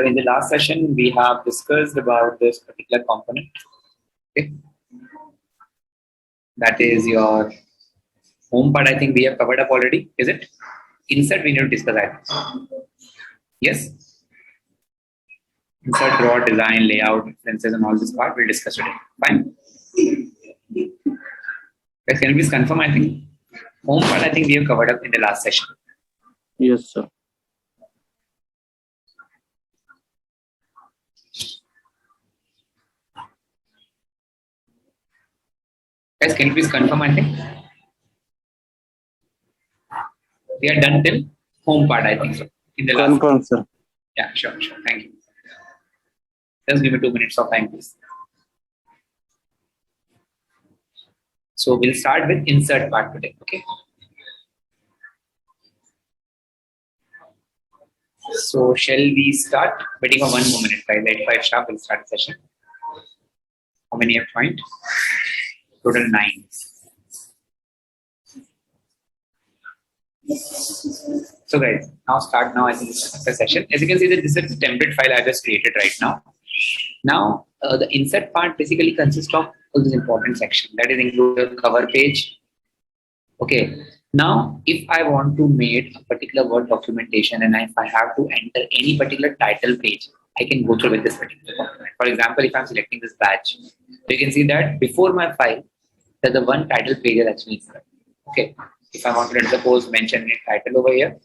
In the last session, we have discussed about this particular component. Okay. That is your home part. I think we have covered up already. Is it? Insert, we need to discuss that. Yes? Insert, draw, design, layout, references, and all this part we'll discuss today. Fine. Guys, can you please confirm? I think home part, I think we have covered up in the last session. Yes, sir. Guys, can you please confirm? I think we are done till home part, I think so. In the last Confirm, sir. Yeah, sure. Thank you. Just give me 2 minutes of time, please. So we'll start with insert part today. Okay. So shall we start? Waiting for 1 more minute, guys. At 5 sharp, we'll start the session. How many have joined? Total 9. So guys, now I think it's the session. As you can see that this is a template file I just created right now. Now the insert part basically consists of all this important section that is include the cover page. Okay. Now if I want to make a particular Word documentation and if I have to enter any particular title page, I can go through with this particular document. For example, if I'm selecting this batch, you can see that before my file, there's the one title page is actually insert. Okay. If I want to, let's suppose, mention a title over here.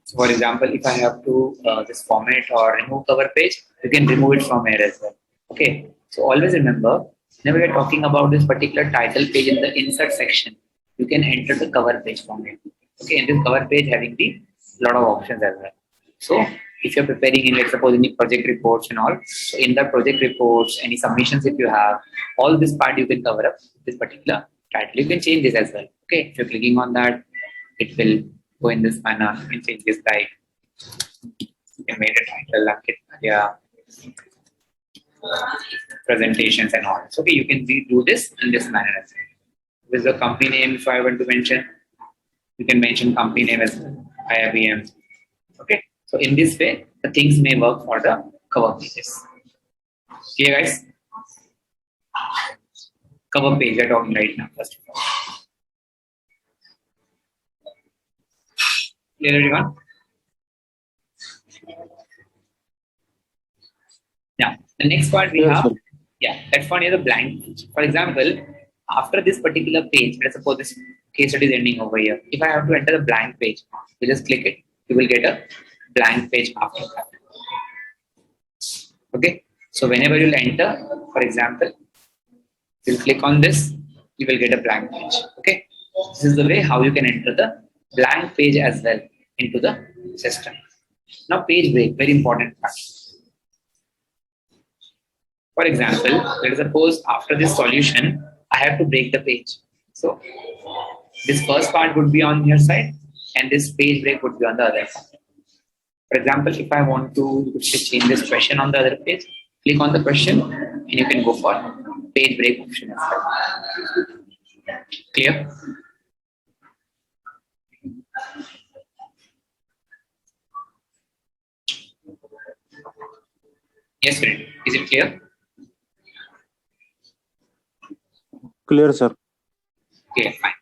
So for example, if I have to just format or remove cover page, you can remove it from here as well. Okay. So always remember, whenever we're talking about this particular title page in the insert section, you can enter the cover page from here. Okay. And this cover page having the lot of options as well. So if you're preparing in, let's suppose, any project reports and all, so in the project reports, any submissions if you have, all this part you can cover up this particular title. You can change this as well. Okay. If you're clicking on that, it will go in this manner. You can change this type. You can make a title, Ankit, presentations and all. So okay, you can do this in this manner as well. With the company name, if I want to mention, you can mention company name as well, IIBM. Okay. So in this way, the things may work for the cover pages. Okay, guys. Cover page we're talking right now, first of all. Clear, everyone? Now, the next part we have, that one is a blank page. For example, after this particular page, let's suppose this case study is ending over here. If I have to enter the blank page, you just click it. You will get a blank page after that. Okay. So whenever you'll enter, for example, you'll click on this, you will get a blank page. Okay. This is the way how you can enter the blank page as well into the system. Now page break, very important part. For example, let us suppose after this solution, I have to break the page. So this first part would be on your side and this page break would be on the other side. For example, if I want to change this question on the other page, click on the question and you can go for page break option. Clear? Yes, friend. Is it clear? Clear, sir. Okay, fine.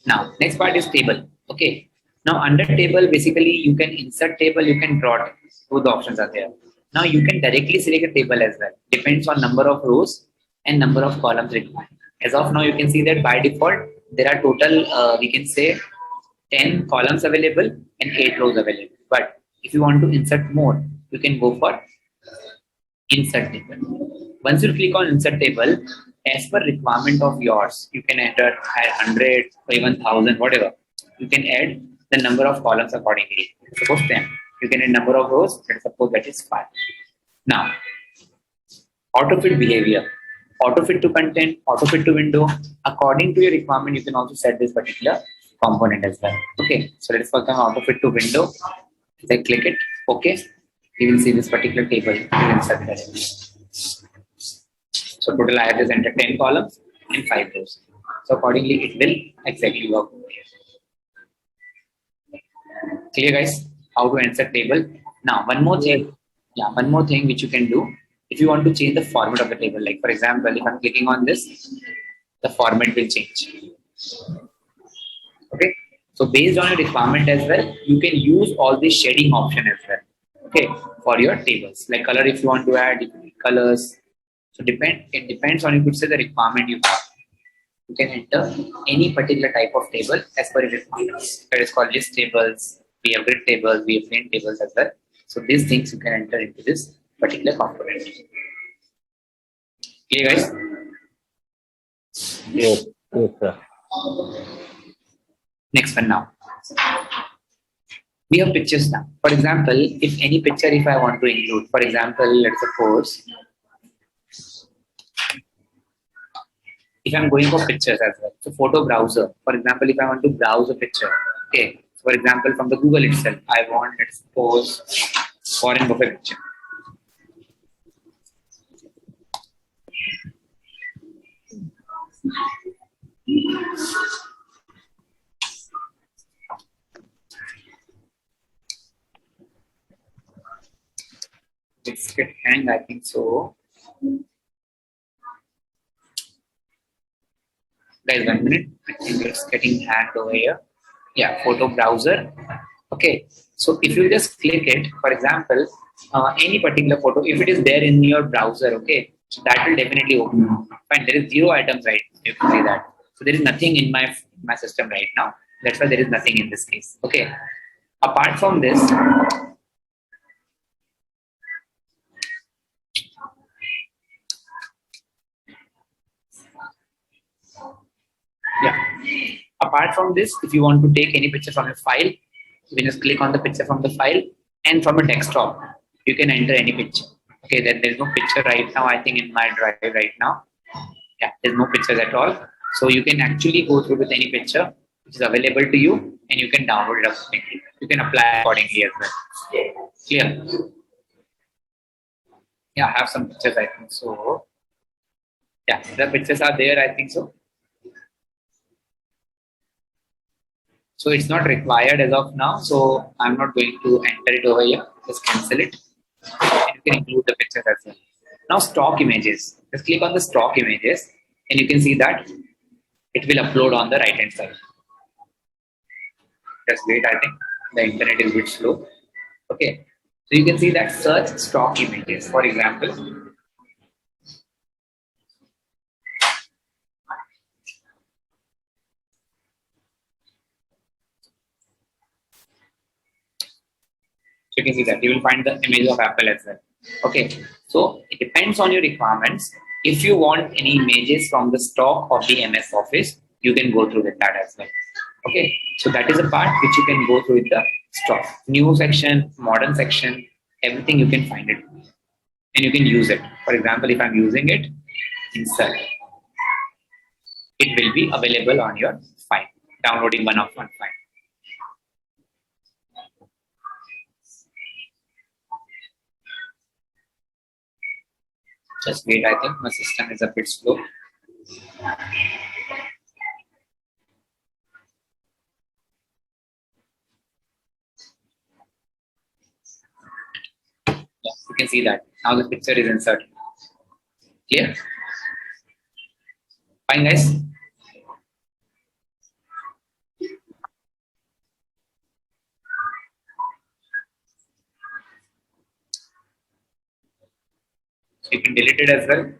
Now, next part is table. Okay. Now, under table, basically, you can insert table, you can draw table. Both the options are there. Now, you can directly select a table as well. Depends on number of rows and number of columns required. As of now, you can see that by default, there are total, we can say, 10 columns available and 8 rows available. But if you want to insert more, you can go for insert table. Once you click on insert table, as per requirement of yours, you can enter 100 or even 1000, whatever. You can add the number of columns accordingly. Suppose 10. You can add number of rows. Let's suppose that is 5. Now, auto-fit behavior. Auto-fit to content, auto-fit to window. According to your requirement, you can also set this particular component as well. Okay. So let's focus on auto-fit to window. Then click it. Okay. You will see this particular table. So So total I have just entered 10 columns and 5 rows. So accordingly, it will exactly work over here. Clear, guys? How to insert table? Now, one more thing. Yeah, one more thing which you can do. If you want to change the format of the table, like for example, if I'm clicking on this, the format will change. Okay. So based on your requirement as well, you can use all the shading option as well. Okay, for your tables, like color if you want to add colors. So it depends on, you could say, the requirement you have. You can enter any particular type of table as per your requirements. That is called list tables. We have grid tables, we have plain tables as well. So these things you can enter into this particular component. Okay, guys. Yes, yes, sir. Next one now. We have pictures now. For example, if any picture if I want to include, for example, let's suppose if I'm going for pictures as well. So photo browser. For example, if I want to browse a picture, okay. For example, from the Google itself, I want, let's suppose, foreign buffet picture. It's get hang, I think so. Guys, 1 minute. I think it's getting hanged over here. Yeah, photo browser. Okay. So if you just click it, for example, any particular photo, if it is there in your browser, okay, so that will definitely open. Fine. There is 0 items, right? You can see that. So there is nothing in my system right now. That's why there is nothing in this case. Okay. Apart from this, yeah. Apart from this, if you want to take any picture from a file, you can just click on the picture from the file, and from a desktop, you can enter any picture. Okay, there's no picture right now, I think, in my drive right now. Yeah, there's no pictures at all. So you can actually go through with any picture which is available to you, and you can download it accordingly. You can apply accordingly as well. Clear? Yeah, I have some pictures, I think so. Yeah, the pictures are there, I think so. So it's not required as of now. So I'm not going to enter it over here. Just cancel it. And you can include the pictures as well. Now stock images. Just click on the stock images, and you can see that it will upload on the right hand side. Just wait, I think the internet is a bit slow. Okay. So you can see that search stock images, for example. So you can see that you will find the image of Apple as well. Okay. So it depends on your requirements. If you want any images from the stock of the MS Office, you can go through with that as well. Okay. So that is a part which you can go through with the stock. New section, modern section, everything you can find it. And you can use it. For example, if I'm using it, insert. It will be available on your file. Downloading one of one file. Just wait, I think my system is a bit slow. Yeah, you can see that. Now the picture is inserted. Clear? Fine, guys? So you can delete it as well.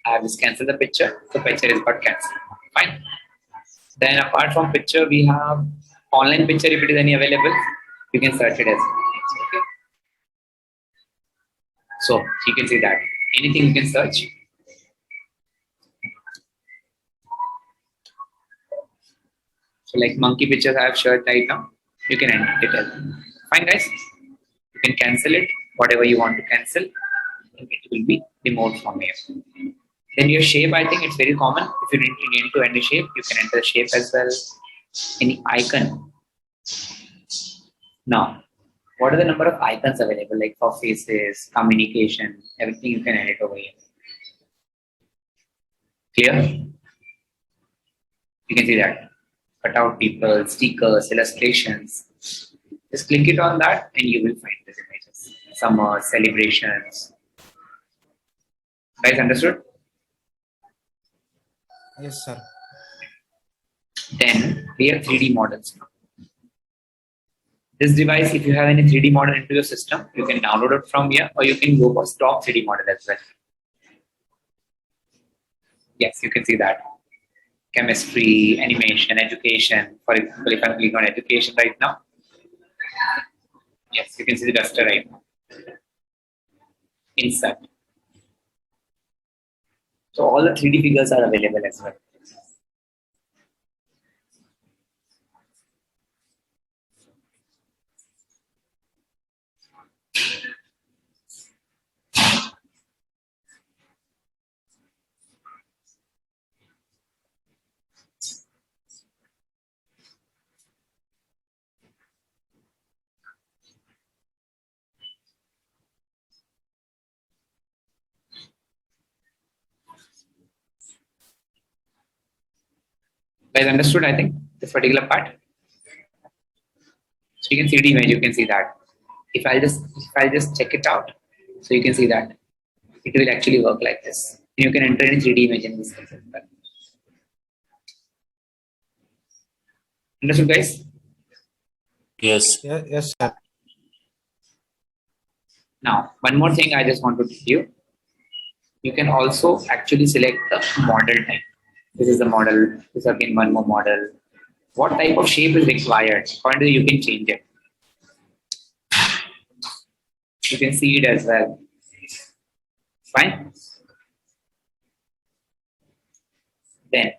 I have just cancelled the picture. The picture is got cancelled. Fine. Then apart from picture, we have online picture. If it is any available, you can search it as well. Okay. So you can see that anything you can search. So like monkey pictures I have shared right now, you can enter it as well. Fine, guys. You can cancel it, whatever you want to cancel, and it will be removed from here. Then your shape, I think it's very common. If you need to enter shape, you can enter shape as well. Any icon. Now, what are the number of icons available, like for faces, communication, everything you can edit over here. Clear? You can see that. Cut out people, stickers, illustrations. Just click it on that and you will find these images. Summer, celebrations. Guys, understood? Yes, sir. Then we have 3D models now. This device, if you have any 3D model into your system, you can download it from here or you can go for stock 3D model as well. Yes, you can see that. Chemistry, animation, education. For example, if I'm clicking on education right now, yes, you can see the duster right now. Insert. So all the 3D figures are available as well. Guys, understood, I think, this particular part. So you can see the image, you can see that. If I'll just check it out, so you can see that it will actually work like this. You can enter any 3D image in this case as well. Understood, guys? Yes. Yes, sir. Now, one more thing I just want to tell you. You can also actually select the model type. This is the model. This is again one more model. What type of shape is required? According to you can change it. You can see it as well. Fine. Then,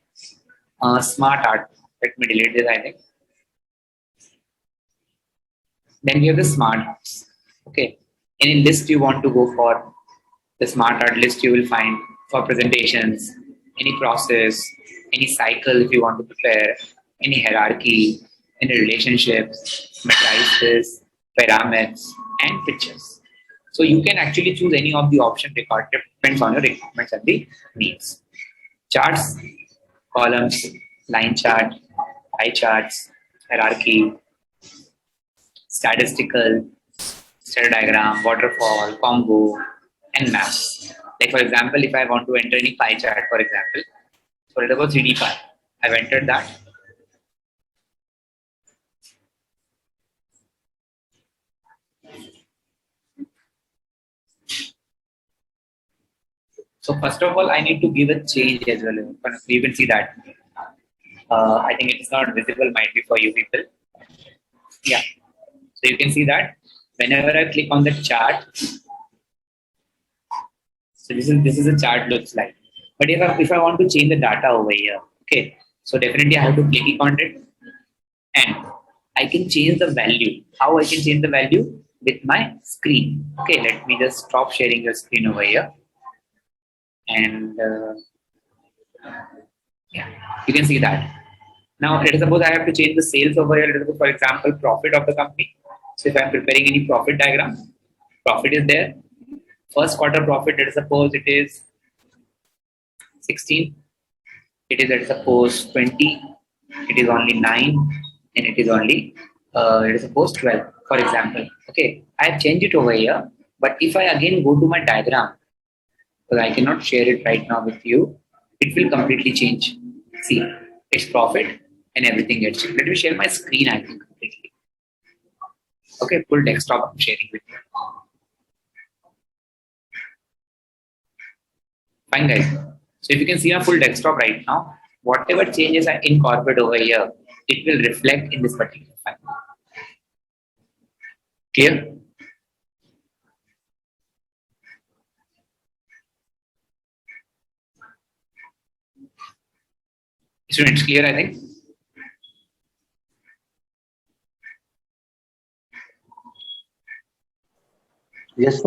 smart art. Let me delete this, I think. Then we have the smart arts. Okay. Any list you want to go for, the smart art list you will find for presentations, any process, any cycle if you want to prepare, any hierarchy, any relationships, matrices, pyramids, and pictures. So you can actually choose any of the option recorded, depends on your requirements and the needs. Charts, columns, line chart, pie charts, hierarchy, statistical, stair diagram, waterfall, combo, and maps. Like for example, if I want to enter any pie chart, for example, so let us go 3D pie. I've entered that. So first of all, I need to give a change as well. You can see that. I think it's not visible, might be for you people. Yeah. So you can see that whenever I click on the chart, so this is a chart looks like. But if I want to change the data over here, okay, so definitely I have to click on it and I can change the value. How I can change the value? With my screen. Okay, let me just stop sharing your screen over here. And yeah, you can see that. Now, let us suppose I have to change the sales over here. Let us suppose, for example, profit of the company. So if I'm preparing any profit diagram, profit is there. First quarter profit, let us suppose it is 16. It is, let us suppose, 20. It is only 9. And it is only, let us suppose, 12, for example. Okay, I have changed it over here. But if I again go to my diagram, because I cannot share it right now with you, it will completely change. See, it's profit and everything gets changed. Let me share my screen, I think, completely. Okay, full desktop I'm sharing with you. Fine, guys. So if you can see my full desktop right now, whatever changes I incorporate over here, it will reflect in this particular file. Clear? Students, clear, I think? Yes, sir.